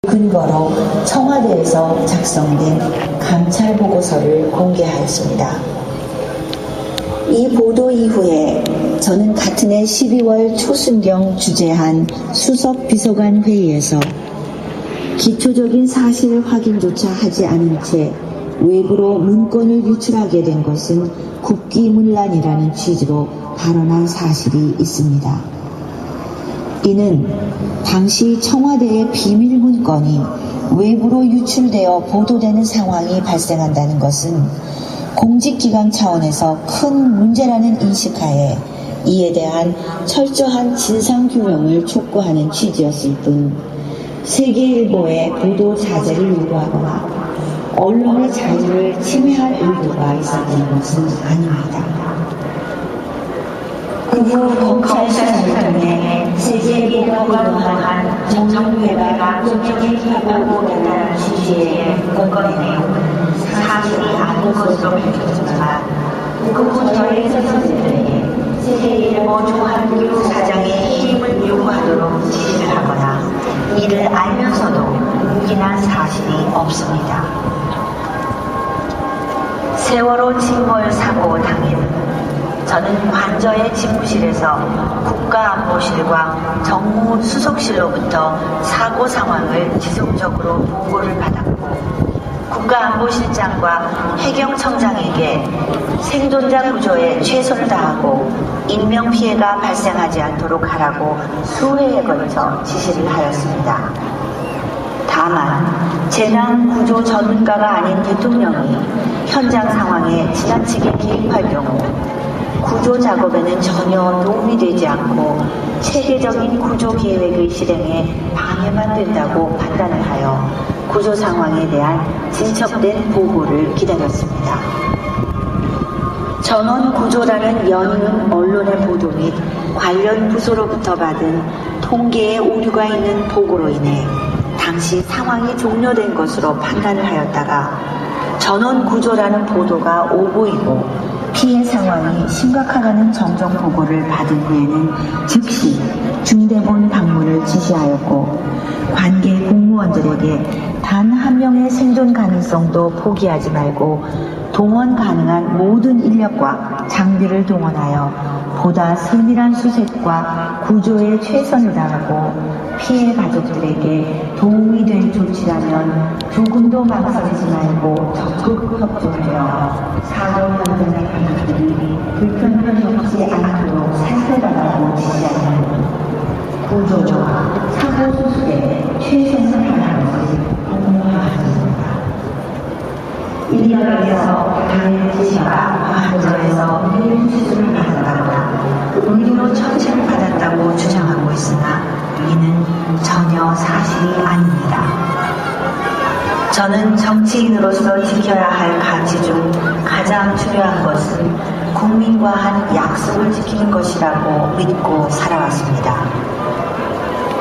근거로 청와대에서 작성된 감찰 보고서를 공개하였습니다. 이 보도 이후에 저는 같은 해 12월 초순경 주재한 수석 비서관 회의에서 기초적인 사실 확인조차 하지 않은 채 외부로 문건을 유출하게 된 것은 국기문란이라는 취지로 발언한 사실이 있습니다. 이는 당시 청와대의 비밀 문건이 외부로 유출되어 보도되는 상황이 발생한다는 것은 공직기관 차원에서 큰 문제라는 인식하에 이에 대한 철저한 진상규명을 촉구하는 취지였을 뿐 세계일보의 보도 자제를 요구하거나 언론의 자유를 침해할 의도가 있었던 것은 아닙니다. 그 후 검찰 수사를 통해 세계일보가 보도한 정경회가 국정적인 사고라는 취지의 문건의 내용은 사실이 아닌 것으로 밝혀졌지만 그 후 저희 선생님들에게 세계일보 조한규 사장의 힘을 요구하도록 지시를 하거나 이를 알면서도 묵인한 사실이 없습니다. 세월호 침몰 사고 당일 저는 관저의 집무실에서 국가안보실과 정무수석실로부터 사고 상황을 지속적으로 보고를 받았고 국가안보실장과 해경청장에게 생존자 구조에 최선을 다하고 인명피해가 발생하지 않도록 하라고 수회에 걸쳐 지시를 하였습니다. 다만 재난구조 전문가가 아닌 대통령이 현장 상황에 지나치게 개입할 경우 구조 작업에는 전혀 도움이 되지 않고 체계적인 구조 계획의 실행에 방해만 된다고 판단을 하여 구조 상황에 대한 진척된 보고를 기다렸습니다. 전원구조라는 연이은 언론의 보도 및 관련 부서로부터 받은 통계에 오류가 있는 보고로 인해 당시 상황이 종료된 것으로 판단을 하였다가 전원구조라는 보도가 오보이고 피해 상황이 심각하다는 정정 보고를 받은 후에는 즉시 중대본 방문을 지시하였고 관계 공무원들에게 단 한 명의 생존 가능성도 포기하지 말고 동원 가능한 모든 인력과 장비를 동원하여 보다 세밀한 수색과 구조에 최선을 다하고 피해 가족들에게 도움이 될 조치라면 조금도 망설이지 말고 적극 협조하여 사고 현장의 가족들이 불편을 겪지 않도록 살펴달라고 지시하는 구조와 사고 수습에 최선을 다하는 것을 공모하였습니다. 인력에서 당일 지시가 관저에서 의료 수술을 받았다고 의료로 처치를 받았다고 주장하고 있으나 이는 전혀 사실이 아닙니다. 저는 정치인으로서 지켜야 할 가치 중 가장 중요한 것은 국민과 한 약속을 지키는 것이라고 믿고 살아왔습니다.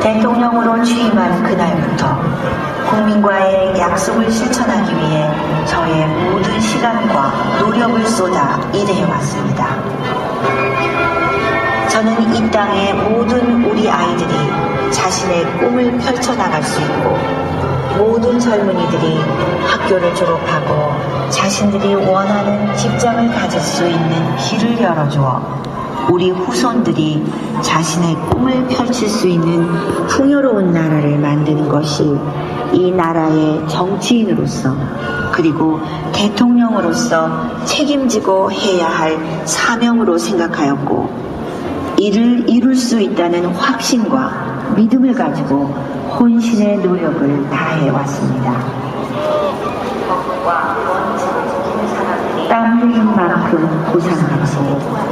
대통령으로 취임한 그날부터 국민과의 약속을 실천하기 위해 저의 모든 시간과 노력을 쏟아 일해왔습니다. 저는 이 땅의 모든 우리 아이들이 자신의 꿈을 펼쳐나갈 수 있고 모든 젊은이들이 학교를 졸업하고 자신들이 원하는 직장을 가질 수 있는 길을 열어주어 우리 후손들이 자신의 꿈을 펼칠 수 있는 풍요로운 나라를 만드는 것이 이 나라의 정치인으로서 그리고 대통령으로서 책임지고 해야 할 사명으로 생각하였고 이를 이룰 수 있다는 확신과 믿음을 가지고 혼신의 노력을 다해왔습니다. 땀 흘린 만큼 보상하고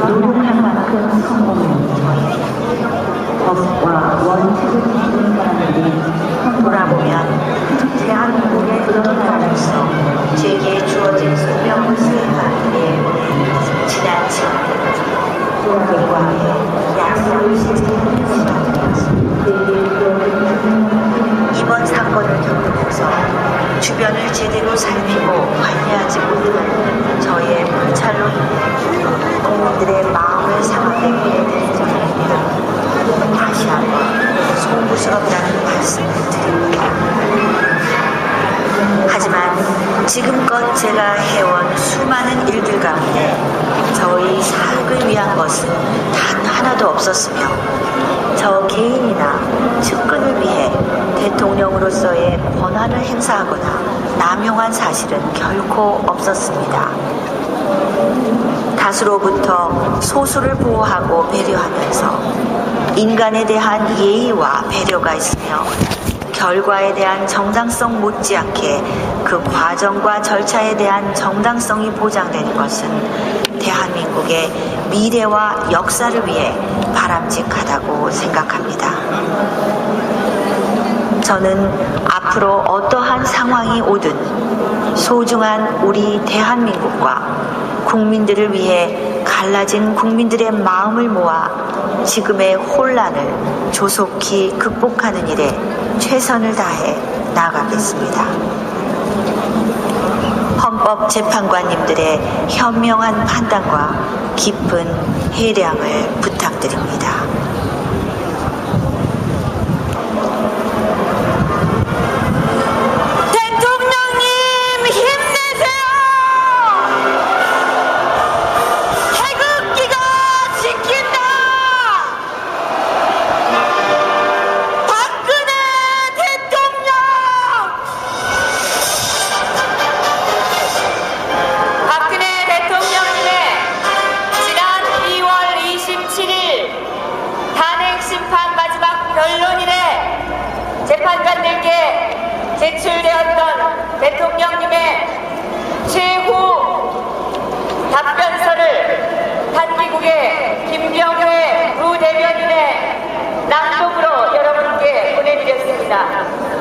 노력한 만큼 성공합니다. 법과 원칙을 지키는 사람들이 돌아보면 대한민국의 그런 나라로서 제게 주어진 소명을 수행하는 데 지나친 노력과 약속을 실천하는 시간이었습니다. 이번 사건을 겪으면서 주변을 제대로 살피고 관리하지 못한 저의 불찰로 인해 국민들의 마음을 상하게 된 점입니다. 다시 한번 송구스럽다는 말씀을 드립니다. 하지만 지금껏 제가 해온 수많은 일들 가운데 저희 사역을 위한 것은 단 하나도 없었으며 저 개인이나 측근을 위해 대통령으로서의 권한을 행사하거나 남용한 사실은 결코 없었습니다. 다수로부터 소수를 보호하고 배려하면서 인간에 대한 예의와 배려가 있으며 결과에 대한 정당성 못지않게 그 과정과 절차에 대한 정당성이 보장되는 것은 대한민국의 미래와 역사를 위해 바람직하다고 생각합니다. 저는 앞으로 어떠한 상황이 오든 소중한 우리 대한민국과 국민들을 위해 갈라진 국민들의 마음을 모아 지금의 혼란을 조속히 극복하는 일에 최선을 다해 나아가겠습니다. 헌법재판관님들의 현명한 판단과 깊은 해량을 부탁드립니다. 재판관들께 제출되었던 대통령님의 최후 답변서를 단기국의 김병회 부대변인의 낭독으로 여러분께 보내드렸습니다.